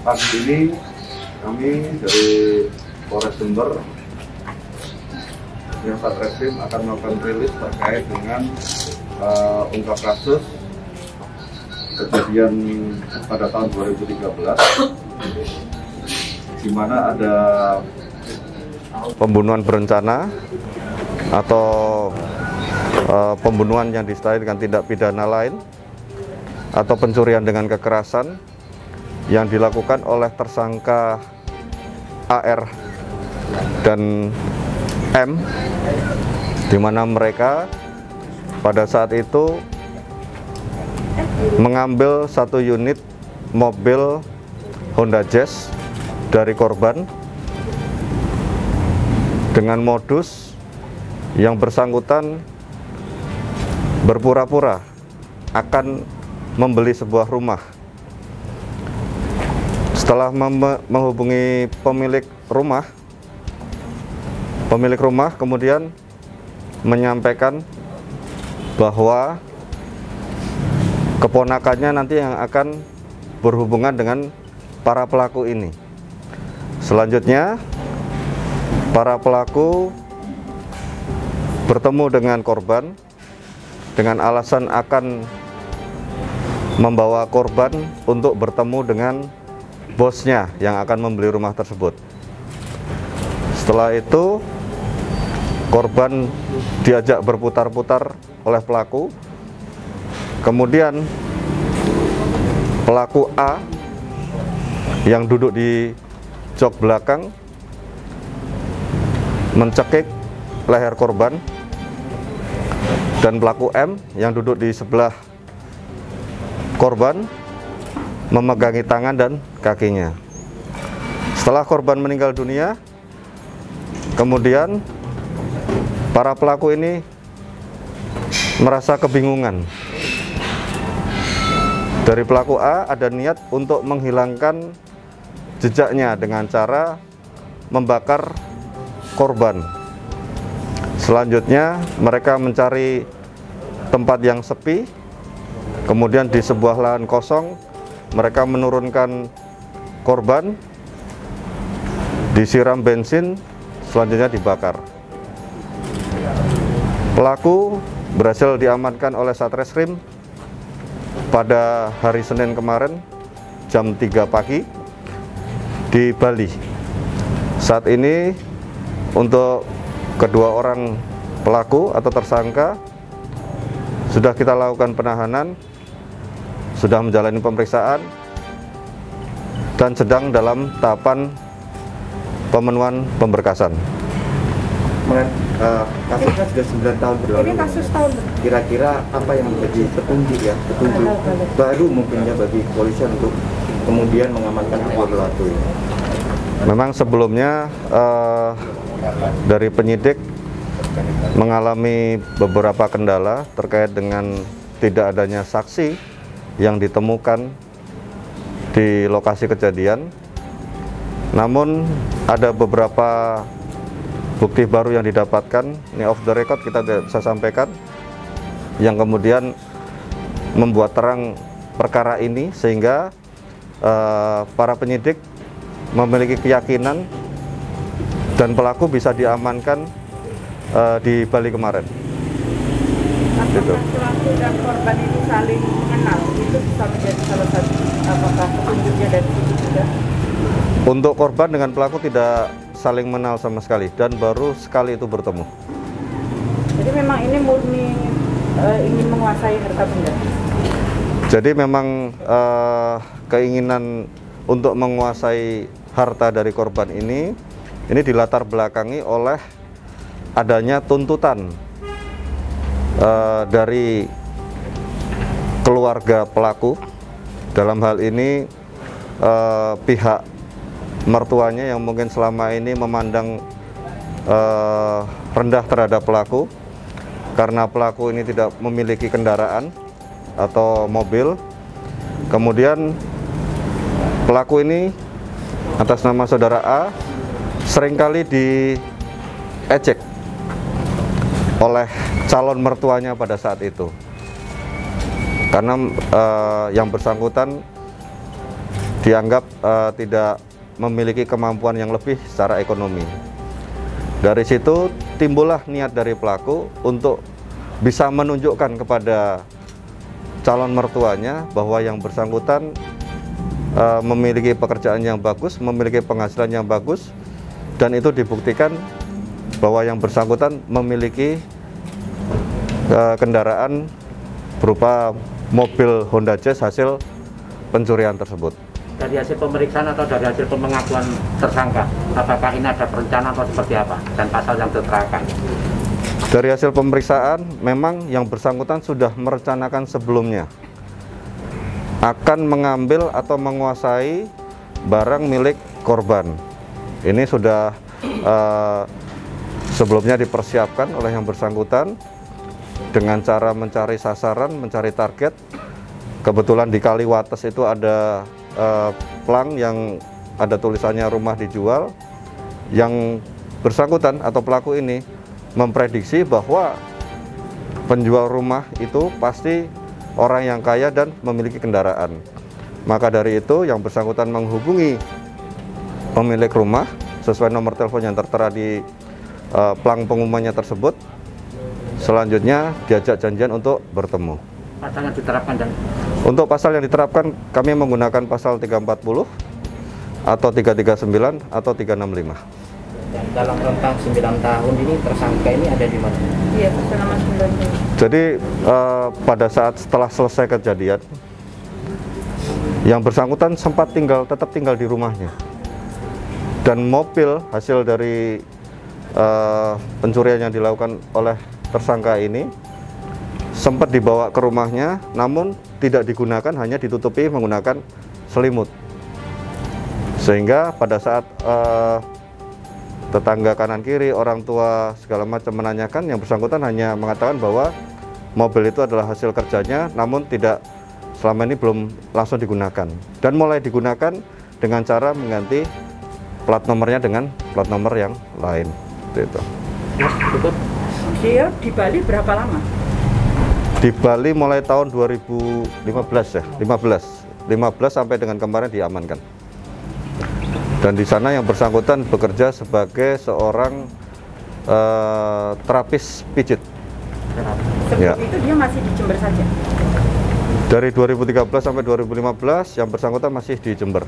Pagi ini kami dari Polres Jember yang Satreskrim akan melakukan rilis terkait dengan ungkap kasus kejadian pada tahun 2013 di mana ada pembunuhan berencana atau pembunuhan yang disertai dengan tindak pidana lain atau pencurian dengan kekerasan yang dilakukan oleh tersangka AR dan M, di mana mereka pada saat itu mengambil satu unit mobil Honda Jazz dari korban dengan modus yang bersangkutan berpura-pura akan membeli sebuah rumah. Setelah menghubungi pemilik rumah kemudian menyampaikan bahwa keponakannya nanti yang akan berhubungan dengan para pelaku ini. Selanjutnya, para pelaku bertemu dengan korban dengan alasan akan membawa korban untuk bertemu dengan bosnya yang akan membeli rumah tersebut. Setelah itu, korban diajak berputar-putar oleh pelaku. Kemudian pelaku A yang duduk di jok belakang mencekik leher korban, dan pelaku M yang duduk di sebelah korban memegangi tangan dan kakinya. Setelah korban meninggal dunia, kemudian para pelaku ini merasa kebingungan. Dari pelaku A ada niat untuk menghilangkan jejaknya dengan cara membakar korban. Selanjutnya mereka mencari tempat yang sepi, kemudian di sebuah lahan kosong mereka menurunkan korban, disiram bensin, selanjutnya dibakar. Pelaku berhasil diamankan oleh Satreskrim pada hari Senin kemarin jam 3 pagi di Bali. Saat ini untuk kedua orang pelaku atau tersangka sudah kita lakukan penahanan, sudah menjalani pemeriksaan, dan sedang dalam tahapan pemenuhan pemberkasan. Kasusnya sudah 9 tahun berlalu. Ini kasus tahun. Kira-kira apa yang menjadi petunjuk baru mungkin ya bagi kepolisian untuk kemudian mengamankan kedua pelaku ini? Memang sebelumnya dari penyidik mengalami beberapa kendala terkait dengan tidak adanya saksi yang ditemukan di lokasi kejadian. Namun ada beberapa bukti baru yang didapatkan, ini off the record kita bisa sampaikan, yang kemudian membuat terang perkara ini sehingga para penyidik memiliki keyakinan dan pelaku bisa diamankan di Bali kemarin. Apakah pelaku dan korban ini saling mengenal? Itu bisa menjadi salah satu apakah petunjuknya dari situ juga? Untuk korban dengan pelaku tidak saling mengenal sama sekali dan baru sekali itu bertemu. Jadi memang ini murni ingin menguasai harta benda. Jadi memang keinginan untuk menguasai harta dari korban ini dilatar belakangi oleh adanya tuntutan dari keluarga pelaku. Dalam hal ini pihak mertuanya yang mungkin selama ini memandang rendah terhadap pelaku karena pelaku ini tidak memiliki kendaraan atau mobil. Kemudian pelaku ini atas nama saudara A seringkali diejek oleh calon mertuanya pada saat itu, karena yang bersangkutan dianggap tidak memiliki kemampuan yang lebih secara ekonomi. Dari situ timbullah niat dari pelaku untuk bisa menunjukkan kepada calon mertuanya bahwa yang bersangkutan memiliki pekerjaan yang bagus, memiliki penghasilan yang bagus, dan itu dibuktikan bahwa yang bersangkutan memiliki kendaraan berupa mobil Honda Jazz hasil pencurian tersebut. Dari hasil pemeriksaan atau dari hasil pengakuan tersangka, apakah ini ada perencanaan atau seperti apa dan pasal yang diterapkan? Dari hasil pemeriksaan, memang yang bersangkutan sudah merencanakan sebelumnya akan mengambil atau menguasai barang milik korban. Ini sudah sebelumnya dipersiapkan oleh yang bersangkutan dengan cara mencari sasaran, mencari target. Kebetulan di Kaliwates itu ada plang yang ada tulisannya rumah dijual. Yang bersangkutan atau pelaku ini memprediksi bahwa penjual rumah itu pasti orang yang kaya dan memiliki kendaraan. Maka dari itu yang bersangkutan menghubungi pemilik rumah sesuai nomor telepon yang tertera di plang pengumumannya tersebut. Selanjutnya diajak janjian untuk bertemu. Pasal yang diterapkan dan untuk pasal yang diterapkan kami menggunakan pasal 340 atau 339 atau 365. Dan dalam rentang 9 tahun ini tersangka ini ada di mana? Iya, selama 9 tahun. Jadi pada saat setelah selesai kejadian, yang bersangkutan sempat tetap tinggal di rumahnya. Dan mobil hasil dari pencurian yang dilakukan oleh tersangka ini sempat dibawa ke rumahnya, namun tidak digunakan, hanya ditutupi menggunakan selimut. Sehingga pada saat tetangga kanan kiri, orang tua segala macam menanyakan, yang bersangkutan hanya mengatakan bahwa mobil itu adalah hasil kerjanya, namun tidak selama ini belum langsung digunakan. Dan mulai digunakan dengan cara mengganti plat nomornya dengan plat nomor yang lain. Itu. Dia di Bali berapa lama? Di Bali mulai tahun 2015 ya, 15 sampai dengan kemarin diamankan. Dan di sana yang bersangkutan bekerja sebagai seorang terapis pijit. Sebelum Ya. itu dia masih di Jember saja? Dari 2013 sampai 2015 yang bersangkutan masih di Jember.